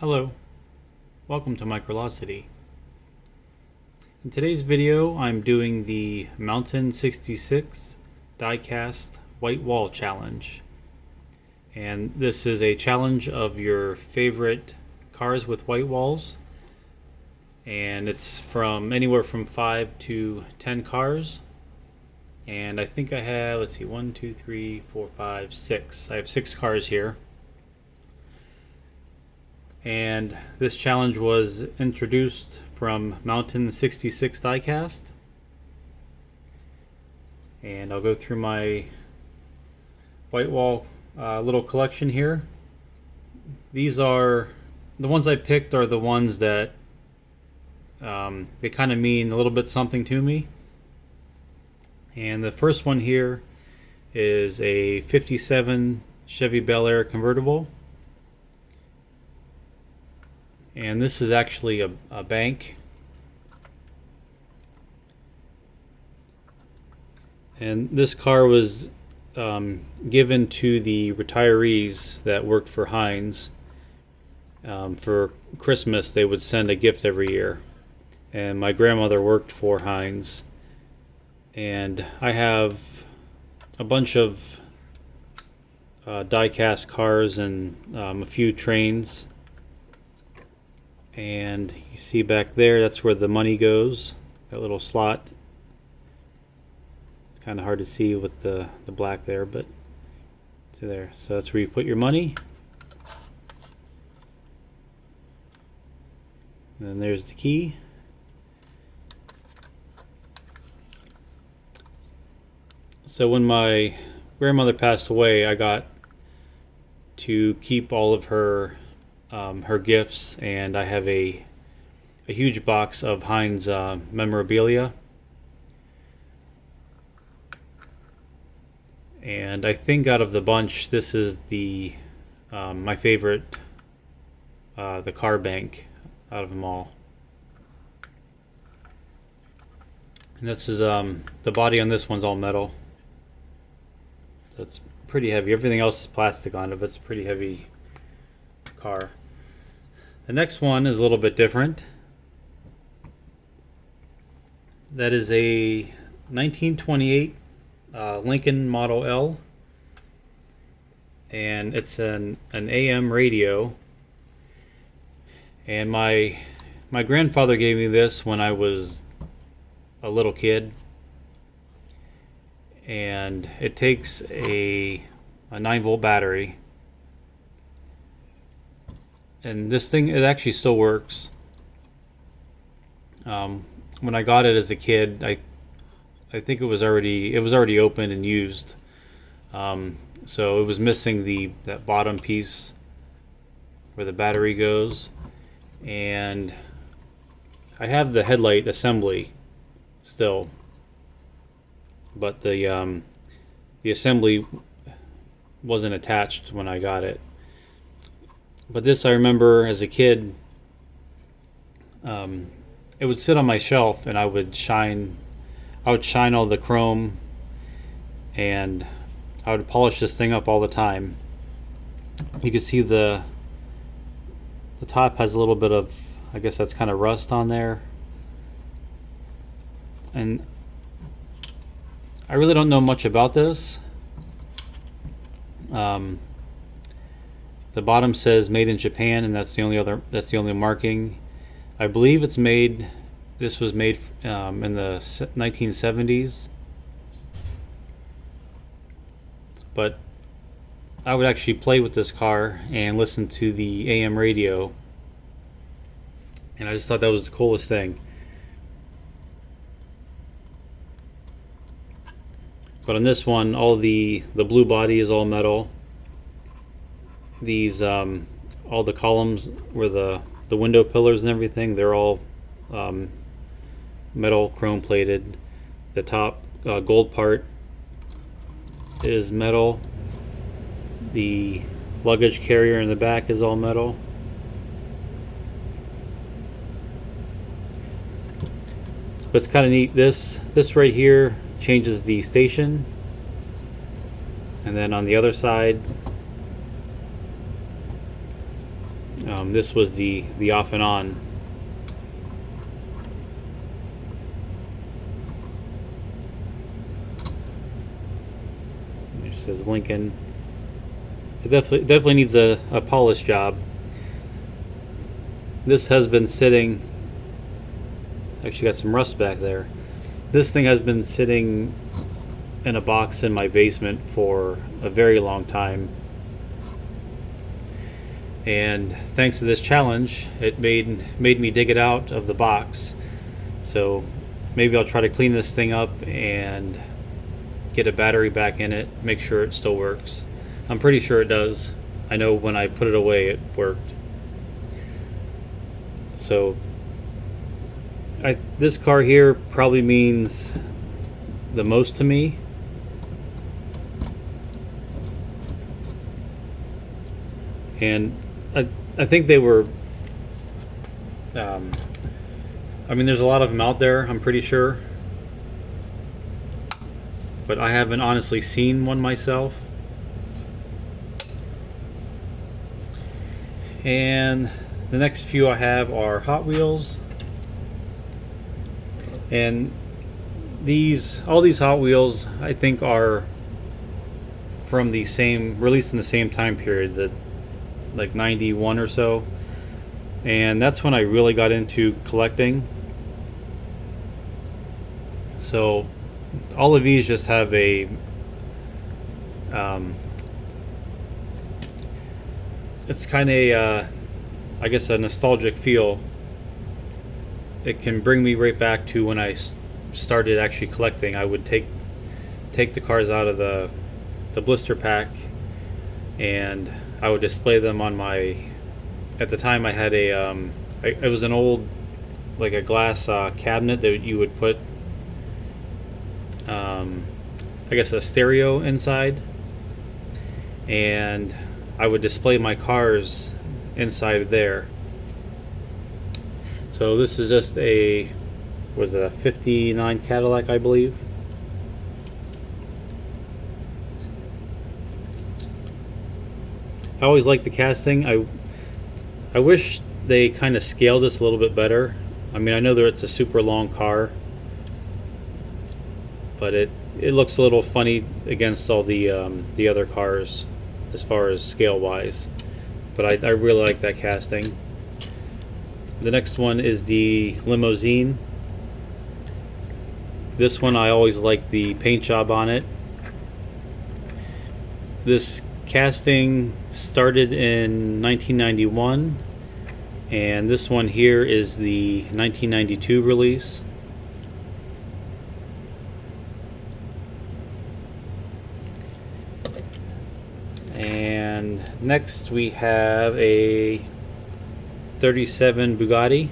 Hello, welcome to Microlocity. In today's video I'm doing the Mountain 66 Diecast Whitewall challenge, and this is a challenge of your favorite cars with white walls, and it's from anywhere from 5 to 10 cars. And I think I have, let's see, 1, 2, 3, 4, 5, 6. I have 6 cars here. And this challenge was introduced from Mountain 66 Diecast. And I'll go through my Whitewall little collection here. These are the ones I picked, are the ones that they kind of mean a little bit something to me. And the first one here is a 57 Chevy Bel Air convertible. And this is actually a bank. And this car was given to the retirees that worked for Heinz. For Christmas they would send a gift every year. And my grandmother worked for Heinz. And I have a bunch of die-cast cars and a few trains. And you see back there, that's where the money goes, that little slot. It's kind of hard to see with the black there, but it's there. So that's where you put your money. And then there's the key. So when my grandmother passed away, I got to keep all of her gifts, and I have a huge box of Heinz memorabilia. And I think out of the bunch, this is the my favorite, the car bank out of them all. And this is the body on this one's all metal. So it's pretty heavy. Everything else is plastic on it, but it's a pretty heavy car. The next one is a little bit different. That is a 1928 Lincoln Model L, and it's an AM radio. And my grandfather gave me this when I was a little kid, and it takes a 9-volt battery. And this thing, it actually still works. When I got it as a kid, I think it was already opened and used. So it was missing that bottom piece where the battery goes. And I have the headlight assembly still, but the assembly wasn't attached when I got it. But this, I remember as a kid, it would sit on my shelf, and I would shine all the chrome, and I would polish this thing up all the time. You can see the top has a little bit of, I guess that's kind of rust on there. And I really don't know much about this. The bottom says made in Japan, and that's the only marking. I believe this was made in the 1970s. But I would actually play with this car and listen to the AM radio, and I just thought that was the coolest thing. But on this one, all the blue body is all metal. These all the columns where the window pillars and everything, they're all metal, chrome plated. The top gold part is metal. The luggage carrier in the back is all metal. But it's kind of neat. This right here changes the station, and then on the other side This was the off and on. It says Lincoln. It definitely needs a polish job. This has been sitting. Actually, got some rust back there. This thing has been sitting in a box in my basement for a very long time. And thanks to this challenge, it made me dig it out of the box. So maybe I'll try to clean this thing up and get a battery back in it, make sure it still works. I'm pretty sure it does. I know when I put it away it worked. So this car here probably means the most to me. And I think they were, I mean, there's a lot of them out there, I'm pretty sure, but I haven't honestly seen one myself. And the next few I have are Hot Wheels, and all these Hot Wheels I think are from the same, released in the same time period, that like 91 or so, and that's when I really got into collecting. So all of these just have a it's kind of I guess a nostalgic feel. It can bring me right back to when I started actually collecting. I would take the cars out of the blister pack, and I would display them on my, at the time I had a it was an old, like a glass cabinet that you would put I guess a stereo inside, and I would display my cars inside there. So this is just was a 59 Cadillac, I believe. I always liked the casting. I wish they kind of scaled this a little bit better. I mean, I know that it's a super long car, but it looks a little funny against all the other cars as far as scale wise. But I really like that casting. The next one is the limousine. This one I always liked the paint job on it. This casting started in 1991, and this one here is the 1992 release. And next we have a 37 Bugatti.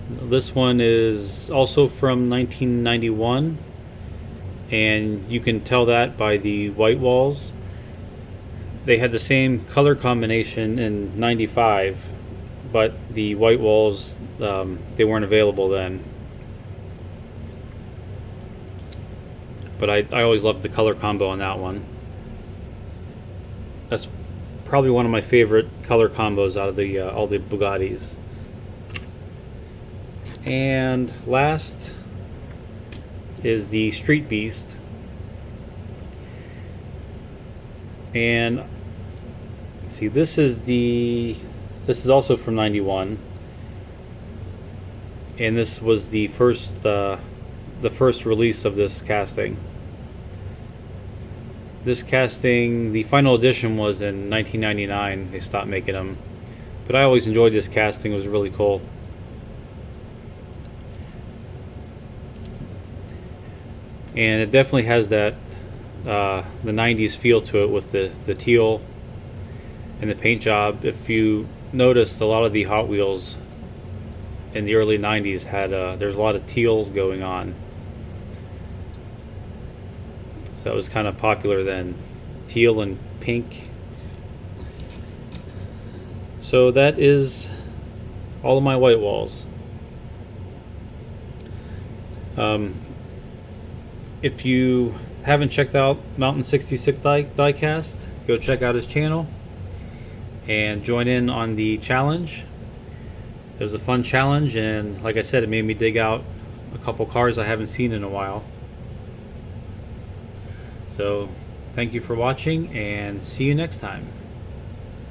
This one is also from 1991, and you can tell that by the white walls. They had the same color combination in 95, but the white walls, they weren't available then. But I always loved the color combo on that one. That's probably one of my favorite color combos out of all the Bugattis. And last is the Street Beast. And see, this is also from 91, and this was the first release of this casting. This casting, the final edition was in 1999. They stopped making them, but I always enjoyed this casting. It was really cool. And it definitely has that the 90s feel to it with the teal and the paint job. If you noticed, a lot of the Hot Wheels in the early 90s had there's a lot of teal going on. So that was kind of popular then, teal and pink. So that is all of my white walls. If you haven't checked out Mountain 66 Diecast, go check out his channel. and join in on the challenge. It was a fun challenge, and like I said, it made me dig out a couple cars I haven't seen in a while. So thank you for watching, and see you next time.